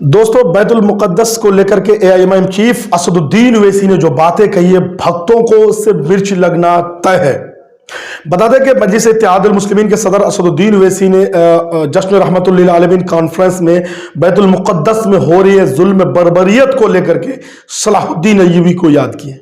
दोस्तों, बैत उल मुक़द्दस को लेकर के एआईएमआईएम चीफ असदुद्दीन ओवैसी ने जो बातें कही है, भक्तों को उससे मिर्च लगना तय है। बता दें कि मजलिस इत्तेहादुल मुस्लिमीन के सदर असदुद्दीन ओवैसी ने जश्न रहमतुल लिल आलमीन कॉन्फ्रेंस में बैत उल मुक़द्दस में हो रही है जुल्म बर्बरियत को लेकर के सलाहुद्दीन अय्यूबी को याद किए।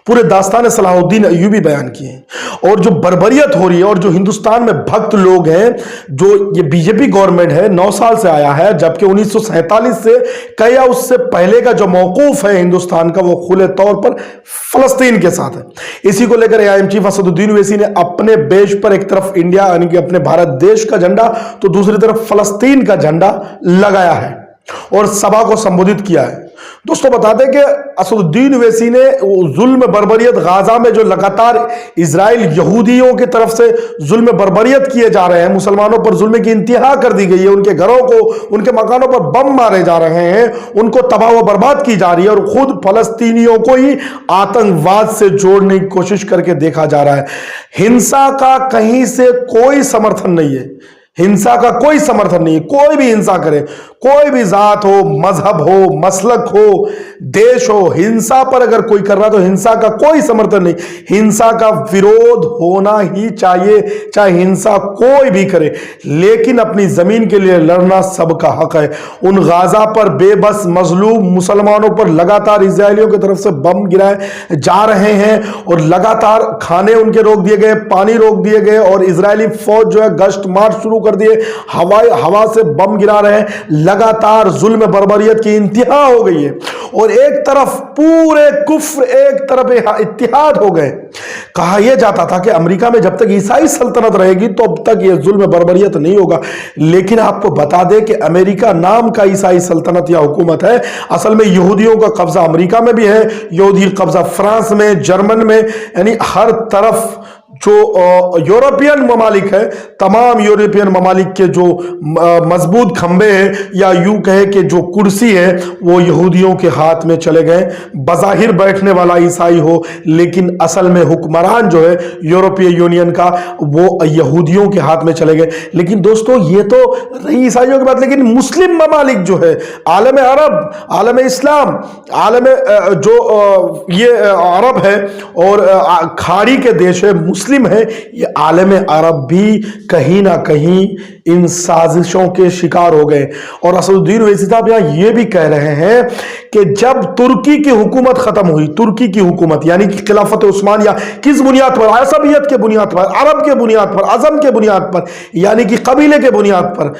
पूरे दास्तान सलाहुद्दीन अय्यूबी बयान किए और जो बर्बरियत हो रही है और जो हिंदुस्तान में भक्त लोग हैं, जो ये बीजेपी गवर्नमेंट है 9 साल से आया है, जबकि 1947 से कया उससे पहले का जो मौकूफ है हिंदुस्तान का, वो खुले तौर पर फलस्तीन के साथ है। इसी को लेकर एआईएम चीफ असदुद्दीन ओवैसी ने अपने बेश पर एक तरफ इंडिया यानी कि अपने भारत देश का झंडा तो दूसरी तरफ फलस्तीन का झंडा लगाया है और सभा को संबोधित किया है। दोस्तों, बता दें कि असदुद्दीन ओवैसी ने जुल्म बर्बरियत गाजा में जो लगातार इजराइल यहूदियों की तरफ से जुल्म बर्बरियत किए जा रहे हैं, मुसलमानों पर जुल्म की इंतहा कर दी गई है, उनके घरों को, उनके मकानों पर बम मारे जा रहे हैं, उनको तबाह व बर्बाद की जा रही है और खुद फलस्तीनियों को ही आतंकवाद से जोड़ने की कोशिश करके देखा जा रहा है। हिंसा का कहीं से कोई समर्थन नहीं है, हिंसा का कोई समर्थन नहीं है। कोई भी हिंसा करे, कोई भी जात हो, मजहब हो, मसलक हो, देश हो, हिंसा पर अगर कोई कर रहा तो हिंसा का कोई समर्थन नहीं। हिंसा का विरोध होना ही चाहिए, चाहे हिंसा कोई भी करे, लेकिन अपनी जमीन के लिए लड़ना सबका हक है। उन गाजा पर बेबस मजलूम मुसलमानों पर लगातार इजरायलियों की तरफ से बम गिराए जा रहे हैं और लगातार खाने उनके रोक दिए गए, पानी रोक दिए गए और इजरायली फौज जो है गश्त मार्च शुरू कर दिए, हवा से बम गिरा रहे हैं। लगातार जुल्म बर्बरियत की इंतहा हो गई है और एक तरफ पूरे कुफ्र, एक तरफ इत्तेहाद हो गए। कहा यह जाता था कि अमेरिका में जब तक ईसाई सल्तनत रहेगी तो अब तक यह जुल्म बर्बरियत नहीं होगा, लेकिन आपको बता दें कि अमेरिका नाम का ईसाई सल्तनत या हुकूमत है, असल में यहूदियों का कब्जा अमेरिका में भी है, यहूदी कब्जा फ्रांस में, जर्मन में, यानी हर तरफ जो यूरोपियन ममालिक है, तमाम यूरोपियन ममालिक के जो मजबूत खंबे हैं या यूं कहे कि जो कुर्सी है वो यहूदियों के हाथ में चले गए। बज़ाहिर बैठने वाला ईसाई हो, लेकिन असल में हुक्मरान जो है यूरोपीय यूनियन का वो यहूदियों के हाथ में चले गए। लेकिन दोस्तों, ये तो रही ईसाइयों की बात, लेकिन मुस्लिम ममालिक जो है, आलम अरब, आलम इस्लाम, आलम जो ये अरब है और खाड़ी के देश है, मुस्लिम है, ये आलम अरब भी कहीं ना कहीं इन साजिशों के शिकार हो गए। और असदुद्दीन ओवैसी साहब यहाँ ये भी कह रहे हैं कि जब तुर्की की हुकूमत खत्म हुई, तुर्की की हुकूमत यानी कि खिलाफत उस्मानिया किस बुनियाद पर? असबियत के बुनियाद पर, अरब के बुनियाद पर, अज़म के बुनियाद पर, यानी कि कबीले के बुनियाद पर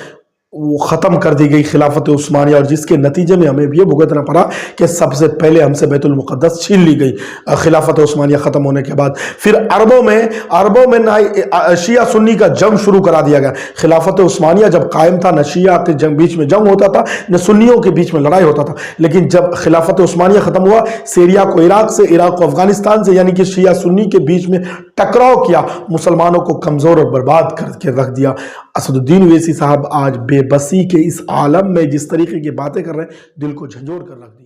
वो खत्म कर दी गई खिलाफत उस्मानिया, और जिसके नतीजे में हमें ये भुगतना पड़ा कि सबसे पहले हमसे बैतुल मुक़द्दस छीन ली गई खिलाफत उस्मानिया खत्म होने के बाद। फिर अरबों में ना शिया सुन्नी का जंग शुरू करा दिया गया। खिलाफत उस्मानिया जब कायम था, न शिया के बीच में जंग होता था, न सुन्नियों के बीच में लड़ाई होता था। लेकिन जब खिलाफत उस्मानिया खत्म हुआ, सीरिया को इराक से, इराक को अफगानिस्तान से, यानी कि शिया सुन्नी के बीच में टकराव किया, मुसलमानों को कमजोर और बर्बाद करके रख दिया। असदुद्दीन ओवैसी साहब आज बेबसी के इस आलम में जिस तरीके की बातें कर रहे हैं, दिल को झंझोड़ कर रख दिया।